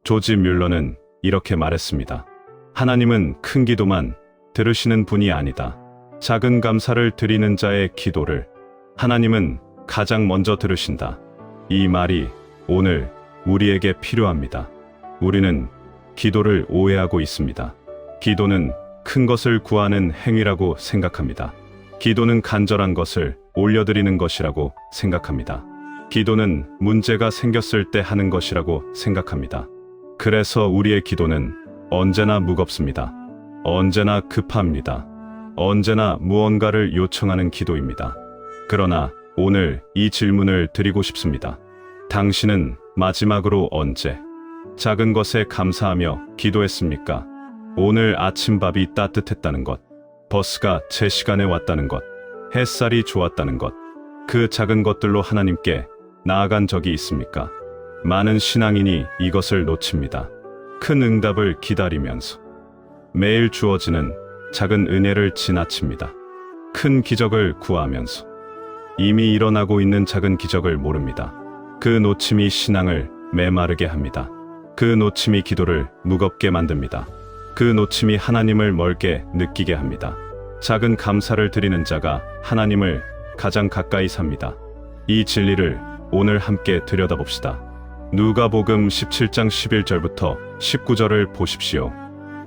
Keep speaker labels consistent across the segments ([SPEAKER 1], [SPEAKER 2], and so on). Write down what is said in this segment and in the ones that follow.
[SPEAKER 1] 조지 뮬러는 이렇게 말했습니다. 하나님은 큰 기도만 들으시는 분이 아니다. 작은 감사를 드리는 자의 기도를 하나님은 가장 먼저 들으신다. 이 말이 오늘 우리에게 필요합니다. 우리는 기도를 오해하고 있습니다. 기도는 큰 것을 구하는 행위라고 생각합니다. 기도는 간절한 것을 올려드리는 것이라고 생각합니다. 기도는 문제가 생겼을 때 하는 것이라고 생각합니다. 그래서 우리의 기도는 언제나 무겁습니다. 언제나 급합니다. 언제나 무언가를 요청하는 기도입니다. 그러나 오늘 이 질문을 드리고 싶습니다. 당신은 마지막으로 언제 작은 것에 감사하며 기도했습니까? 오늘 아침밥이 따뜻했다는 것, 버스가 제 시간에 왔다는 것, 햇살이 좋았다는 것, 그 작은 것들로 하나님께 나아간 적이 있습니까? 많은 신앙인이 이것을 놓칩니다. 큰 응답을 기다리면서 매일 주어지는 작은 은혜를 지나칩니다. 큰 기적을 구하면서 이미 일어나고 있는 작은 기적을 모릅니다. 그 놓침이 신앙을 메마르게 합니다. 그 놓침이 기도를 무겁게 만듭니다. 그 놓침이 하나님을 멀게 느끼게 합니다. 작은 감사를 드리는 자가 하나님을 가장 가까이 삽니다. 이 진리를 오늘 함께 들여다봅시다. 누가복음 17장 11절부터 19절을 보십시오.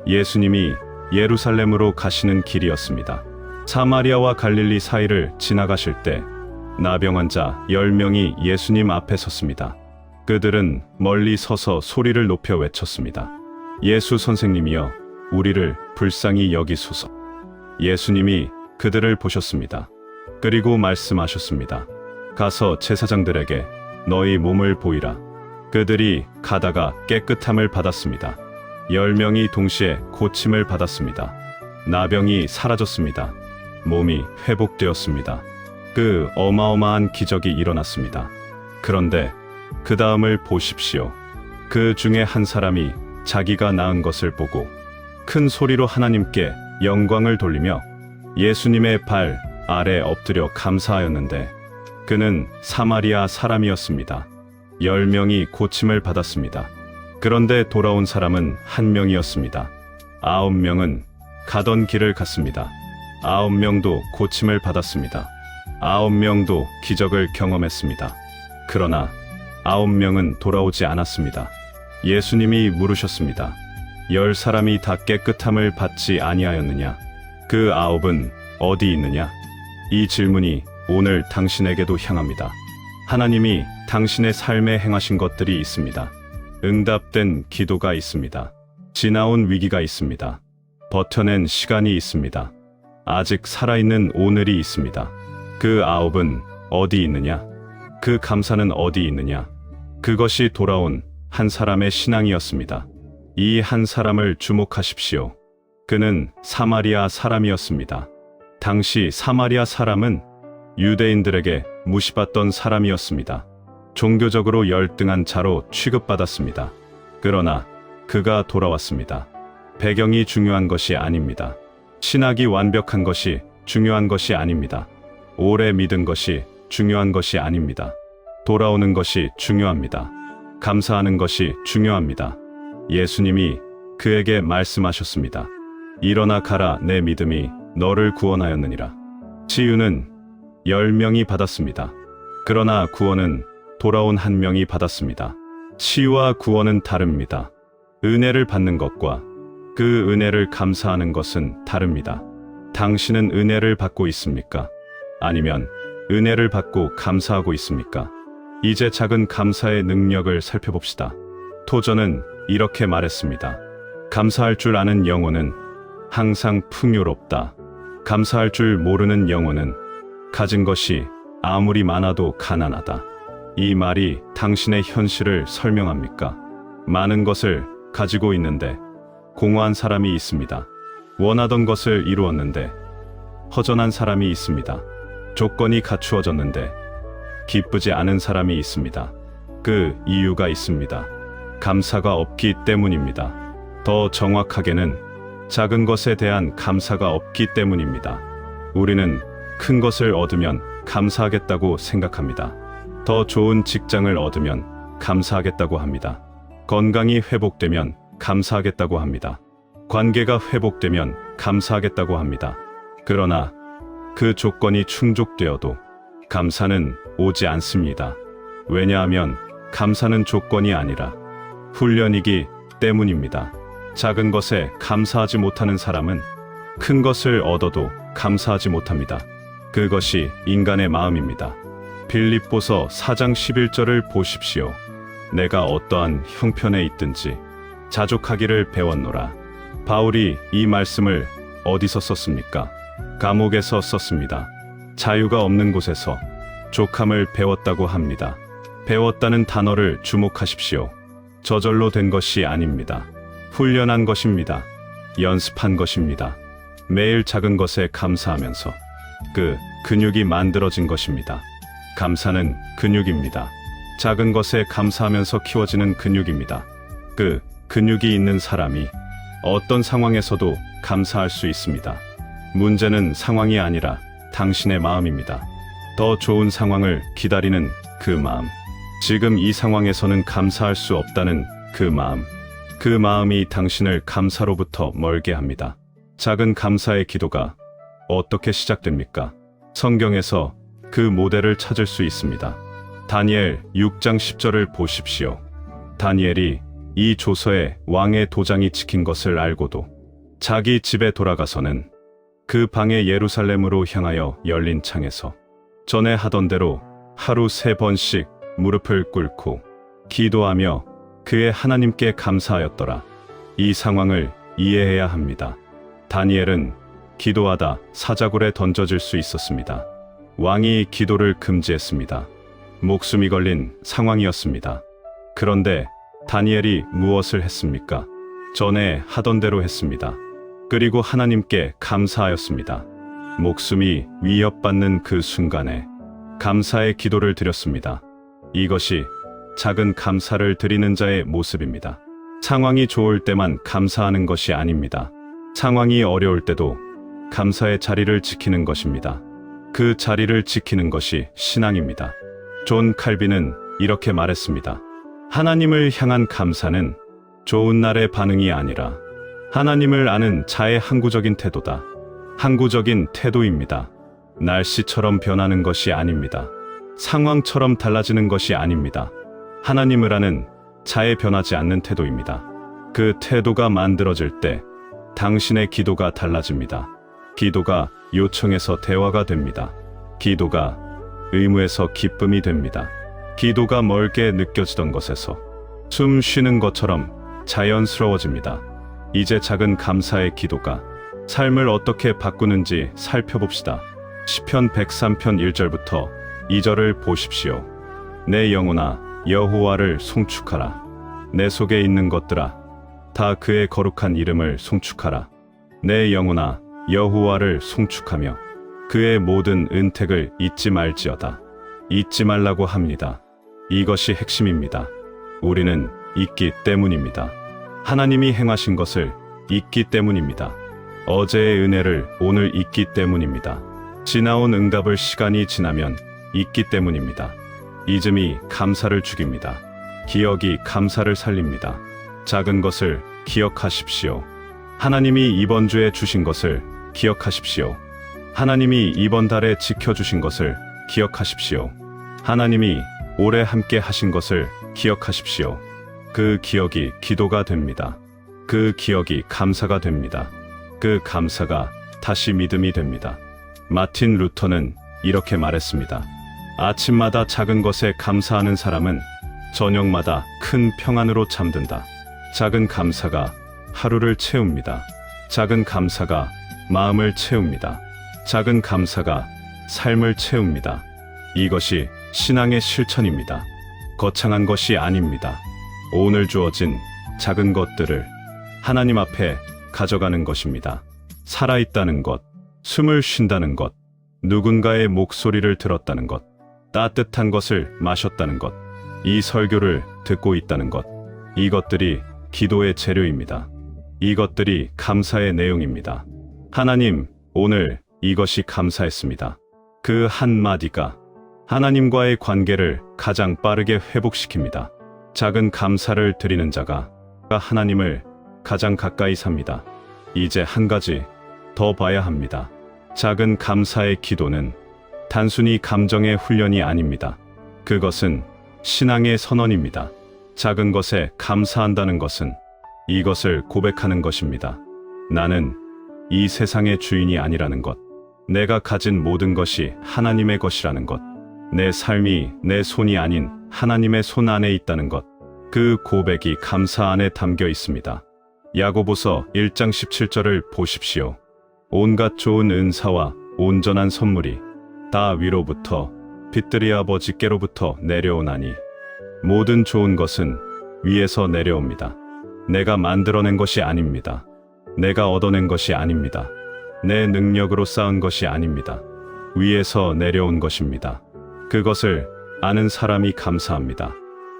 [SPEAKER 1] 예수님이 예루살렘으로 가시는 길이었습니다. 사마리아와 갈릴리 사이를 지나가실 때 나병 환자 10명이 예수님 앞에 섰습니다. 그들은 멀리 서서 소리를 높여 외쳤습니다. 예수 선생님이여, 우리를 불쌍히 여기소서. 예수님이 그들을 보셨습니다. 그리고 말씀하셨습니다. 가서 제사장들에게 너희 몸을 보이라. 그들이 가다가 깨끗함을 받았습니다. 10명이 동시에 고침을 받았습니다. 나병이 사라졌습니다. 몸이 회복되었습니다. 그 어마어마한 기적이 일어났습니다. 그런데 그 다음을 보십시오. 그 중에 한 사람이 자기가 나은 것을 보고 큰 소리로 하나님께 영광을 돌리며 예수님의 발 아래 엎드려 감사하였는데 그는 사마리아 사람이었습니다. 10명이 고침을 받았습니다. 그런데 돌아온 사람은 1명이었습니다. 9명은 가던 길을 갔습니다. 9명도 고침을 받았습니다. 9명도 기적을 경험했습니다. 그러나 9명은 돌아오지 않았습니다. 예수님이 물으셨습니다. 10사람이 다 깨끗함을 받지 아니하였느냐? 그 9은 어디 있느냐? 이 질문이 오늘 당신에게도 향합니다. 하나님이 당신의 삶에 행하신 것들이 있습니다. 응답된 기도가 있습니다. 지나온 위기가 있습니다. 버텨낸 시간이 있습니다. 아직 살아있는 오늘이 있습니다. 그 9은 어디 있느냐? 그 감사는 어디 있느냐? 그것이 돌아온 한 사람의 신앙이었습니다. 이 한 사람을 주목하십시오. 그는 사마리아 사람이었습니다. 당시 사마리아 사람은 유대인들에게 무시받던 사람이었습니다. 종교적으로 열등한 자로 취급받았습니다. 그러나 그가 돌아왔습니다. 배경이 중요한 것이 아닙니다. 신학이 완벽한 것이 중요한 것이 아닙니다. 오래 믿은 것이 중요한 것이 아닙니다. 돌아오는 것이 중요합니다. 감사하는 것이 중요합니다. 예수님이 그에게 말씀하셨습니다. 일어나 가라, 내 믿음이 너를 구원하였느니라. 치유는 10명이 받았습니다. 그러나 구원은 돌아온 1명이 받았습니다. 치유와 구원은 다릅니다. 은혜를 받는 것과 그 은혜를 감사하는 것은 다릅니다. 당신은 은혜를 받고 있습니까? 아니면 은혜를 받고 감사하고 있습니까? 이제 작은 감사의 능력을 살펴봅시다. 토저는 이렇게 말했습니다. 감사할 줄 아는 영혼은 항상 풍요롭다. 감사할 줄 모르는 영혼은 가진 것이 아무리 많아도 가난하다. 이 말이 당신의 현실을 설명합니까? 많은 것을 가지고 있는데 공허한 사람이 있습니다. 원하던 것을 이루었는데 허전한 사람이 있습니다. 조건이 갖추어졌는데 기쁘지 않은 사람이 있습니다. 그 이유가 있습니다. 감사가 없기 때문입니다. 더 정확하게는 작은 것에 대한 감사가 없기 때문입니다. 우리는 큰 것을 얻으면 감사하겠다고 생각합니다. 더 좋은 직장을 얻으면 감사하겠다고 합니다. 건강이 회복되면 감사하겠다고 합니다. 관계가 회복되면 감사하겠다고 합니다. 그러나 그 조건이 충족되어도 감사는 오지 않습니다. 왜냐하면 감사는 조건이 아니라 훈련이기 때문입니다. 작은 것에 감사하지 못하는 사람은 큰 것을 얻어도 감사하지 못합니다. 그것이 인간의 마음입니다. 빌립보서 4장 11절을 보십시오. 내가 어떠한 형편에 있든지 자족하기를 배웠노라. 바울이 이 말씀을 어디서 썼습니까? 감옥에서 썼습니다. 자유가 없는 곳에서 족함을 배웠다고 합니다. 배웠다는 단어를 주목하십시오. 저절로 된 것이 아닙니다. 훈련한 것입니다. 연습한 것입니다. 매일 작은 것에 감사하면서 그 근육이 만들어진 것입니다. 감사는 근육입니다. 작은 것에 감사하면서 키워지는 근육입니다. 그 근육이 있는 사람이 어떤 상황에서도 감사할 수 있습니다. 문제는 상황이 아니라 당신의 마음입니다. 더 좋은 상황을 기다리는 그 마음. 지금 이 상황에서는 감사할 수 없다는 그 마음. 그 마음이 당신을 감사로부터 멀게 합니다. 작은 감사의 기도가 어떻게 시작됩니까? 성경에서 그 모델을 찾을 수 있습니다. 다니엘 6장 10절을 보십시오. 다니엘이 이 조서에 왕의 도장이 찍힌 것을 알고도 자기 집에 돌아가서는 그 방에 예루살렘으로 향하여 열린 창에서 전에 하던 대로 하루 3번씩 무릎을 꿇고 기도하며 그의 하나님께 감사하였더라. 이 상황을 이해해야 합니다. 다니엘은 기도하다 사자굴에 던져질 수 있었습니다. 왕이 기도를 금지했습니다. 목숨이 걸린 상황이었습니다. 그런데 다니엘이 무엇을 했습니까? 전에 하던 대로 했습니다. 그리고 하나님께 감사하였습니다. 목숨이 위협받는 그 순간에 감사의 기도를 드렸습니다. 이것이 작은 감사를 드리는 자의 모습입니다. 상황이 좋을 때만 감사하는 것이 아닙니다. 상황이 어려울 때도 감사의 자리를 지키는 것입니다. 그 자리를 지키는 것이 신앙입니다. 존 칼빈은 이렇게 말했습니다. 하나님을 향한 감사는 좋은 날의 반응이 아니라 하나님을 아는 자의 항구적인 태도다. 항구적인 태도입니다. 날씨처럼 변하는 것이 아닙니다. 상황처럼 달라지는 것이 아닙니다. 하나님을 아는 자의 변하지 않는 태도입니다. 그 태도가 만들어질 때 당신의 기도가 달라집니다. 기도가 요청에서 대화가 됩니다. 기도가 의무에서 기쁨이 됩니다. 기도가 멀게 느껴지던 것에서 숨 쉬는 것처럼 자연스러워집니다. 이제 작은 감사의 기도가 삶을 어떻게 바꾸는지 살펴봅시다. 시편 103편 1절부터 2절을 보십시오. 내 영혼아 여호와를 송축하라. 내 속에 있는 것들아 다 그의 거룩한 이름을 송축하라. 내 영혼아 여호와를 송축하며 그의 모든 은택을 잊지 말지어다. 잊지 말라고 합니다. 이것이 핵심입니다. 우리는 잊기 때문입니다. 하나님이 행하신 것을 잊기 때문입니다. 어제의 은혜를 오늘 잊기 때문입니다. 지나온 응답을 시간이 지나면 잊기 때문입니다. 잊음이 감사를 죽입니다. 기억이 감사를 살립니다. 작은 것을 기억하십시오. 하나님이 이번 주에 주신 것을 기억하십시오. 하나님이 이번 달에 지켜주신 것을 기억하십시오. 하나님이 올해 함께 하신 것을 기억하십시오. 그 기억이 기도가 됩니다. 그 기억이 감사가 됩니다. 그 감사가 다시 믿음이 됩니다. 마틴 루터는 이렇게 말했습니다. 아침마다 작은 것에 감사하는 사람은 저녁마다 큰 평안으로 잠든다. 작은 감사가 하루를 채웁니다. 작은 감사가 마음을 채웁니다. 작은 감사가 삶을 채웁니다. 이것이 신앙의 실천입니다. 거창한 것이 아닙니다. 오늘 주어진 작은 것들을 하나님 앞에 가져가는 것입니다. 살아있다는 것, 숨을 쉰다는 것, 누군가의 목소리를 들었다는 것, 따뜻한 것을 마셨다는 것, 이 설교를 듣고 있다는 것, 이것들이 기도의 재료입니다. 이것들이 감사의 내용입니다. 하나님, 오늘 이것이 감사했습니다. 그 한마디가 하나님과의 관계를 가장 빠르게 회복시킵니다. 작은 감사를 드리는 자가 하나님을 가장 가까이 삽니다. 이제 한 가지 더 봐야 합니다. 작은 감사의 기도는 단순히 감정의 훈련이 아닙니다. 그것은 신앙의 선언입니다. 작은 것에 감사한다는 것은 이것을 고백하는 것입니다. 나는 이 세상의 주인이 아니라는 것. 내가 가진 모든 것이 하나님의 것이라는 것. 내 삶이 내 손이 아닌 하나님의 손 안에 있다는 것. 그 고백이 감사 안에 담겨 있습니다. 야고보서 1장 17절을 보십시오. 온갖 좋은 은사와 온전한 선물이 다 위로부터 빛들이 아버지께로부터 내려오나니 모든 좋은 것은 위에서 내려옵니다. 내가 만들어낸 것이 아닙니다. 내가 얻어낸 것이 아닙니다. 내 능력으로 쌓은 것이 아닙니다. 위에서 내려온 것입니다. 그것을 아는 사람이 감사합니다.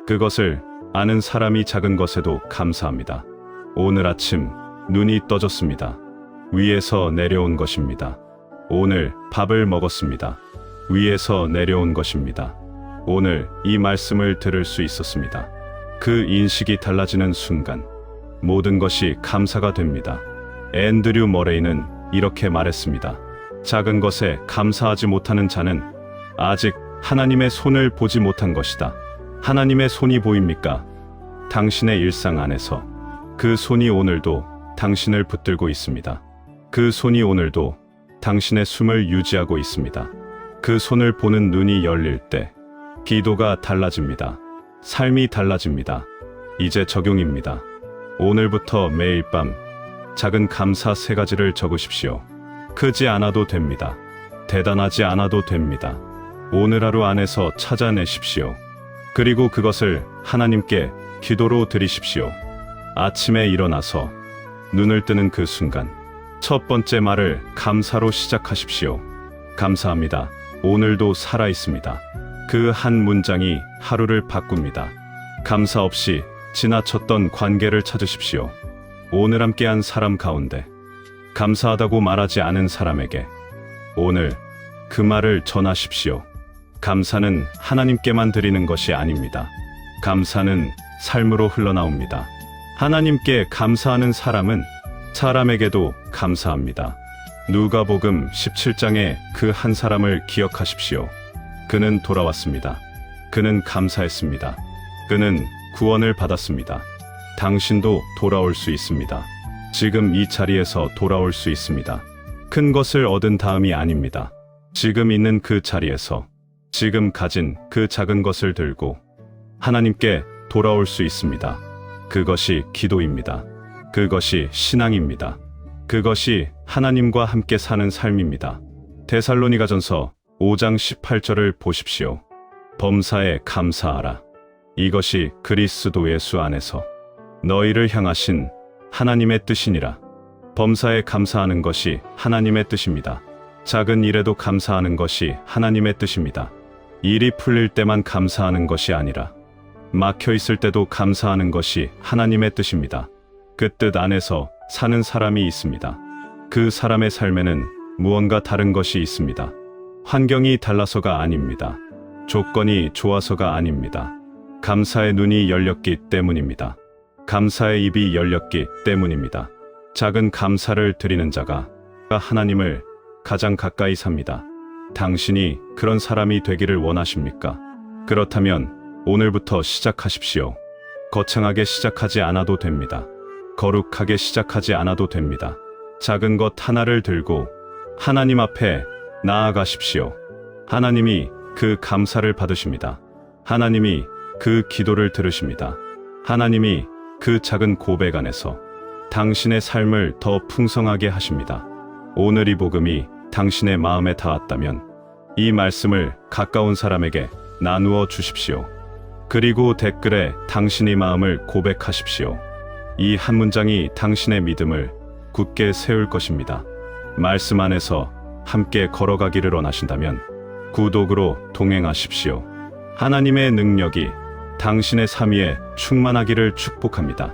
[SPEAKER 1] 그것을 아는 사람이 작은 것에도 감사합니다. 오늘 아침 눈이 떠졌습니다. 위에서 내려온 것입니다. 오늘 밥을 먹었습니다. 위에서 내려온 것입니다. 오늘 이 말씀을 들을 수 있었습니다. 그 인식이 달라지는 순간 모든 것이 감사가 됩니다. 앤드류 머레이는 이렇게 말했습니다. 작은 것에 감사하지 못하는 자는 아직 하나님의 손을 보지 못한 것이다. 하나님의 손이 보입니까? 당신의 일상 안에서 그 손이 오늘도 당신을 붙들고 있습니다. 그 손이 오늘도 당신의 숨을 유지하고 있습니다. 그 손을 보는 눈이 열릴 때 기도가 달라집니다. 삶이 달라집니다. 이제 적용입니다. 오늘부터 매일 밤 작은 감사 3가지를 적으십시오. 크지 않아도 됩니다. 대단하지 않아도 됩니다. 오늘 하루 안에서 찾아내십시오. 그리고 그것을 하나님께 기도로 드리십시오. 아침에 일어나서 눈을 뜨는 그 순간 첫 번째 말을 감사로 시작하십시오. 감사합니다. 오늘도 살아 있습니다. 그 한 문장이 하루를 바꿉니다. 감사 없이 지나쳤던 관계를 찾으십시오. 오늘 함께한 사람 가운데 감사하다고 말하지 않은 사람에게 오늘 그 말을 전하십시오. 감사는 하나님께만 드리는 것이 아닙니다. 감사는 삶으로 흘러나옵니다. 하나님께 감사하는 사람은 사람에게도 감사합니다. 누가복음 17장의 그 한 사람을 기억하십시오. 그는 돌아왔습니다. 그는 감사했습니다. 그는 구원을 받았습니다. 당신도 돌아올 수 있습니다. 지금 이 자리에서 돌아올 수 있습니다. 큰 것을 얻은 다음이 아닙니다. 지금 있는 그 자리에서 지금 가진 그 작은 것을 들고 하나님께 돌아올 수 있습니다. 그것이 기도입니다. 그것이 신앙입니다. 그것이 하나님과 함께 사는 삶입니다. 데살로니가전서 5장 18절을 보십시오. 범사에 감사하라. 이것이 그리스도 예수 안에서 너희를 향하신 하나님의 뜻이니라. 범사에 감사하는 것이 하나님의 뜻입니다. 작은 일에도 감사하는 것이 하나님의 뜻입니다. 일이 풀릴 때만 감사하는 것이 아니라 막혀 있을 때도 감사하는 것이 하나님의 뜻입니다. 그 뜻 안에서 사는 사람이 있습니다. 그 사람의 삶에는 무언가 다른 것이 있습니다. 환경이 달라서가 아닙니다. 조건이 좋아서가 아닙니다. 감사의 눈이 열렸기 때문입니다. 감사의 입이 열렸기 때문입니다. 작은 감사를 드리는 자가 하나님을 가장 가까이 삽니다. 당신이 그런 사람이 되기를 원하십니까? 그렇다면 오늘부터 시작하십시오. 거창하게 시작하지 않아도 됩니다. 거룩하게 시작하지 않아도 됩니다. 작은 것 하나를 들고 하나님 앞에 나아가십시오. 하나님이 그 감사를 받으십니다. 하나님이 그 기도를 들으십니다. 하나님이 그 작은 고백 안에서 당신의 삶을 더 풍성하게 하십니다. 오늘 이 복음이 당신의 마음에 닿았다면 이 말씀을 가까운 사람에게 나누어 주십시오. 그리고 댓글에 당신의 마음을 고백하십시오. 이 한 문장이 당신의 믿음을 굳게 세울 것입니다. 말씀 안에서 함께 걸어가기를 원하신다면 구독으로 동행하십시오. 하나님의 능력이 당신의 삶 위에 충만하기를 축복합니다.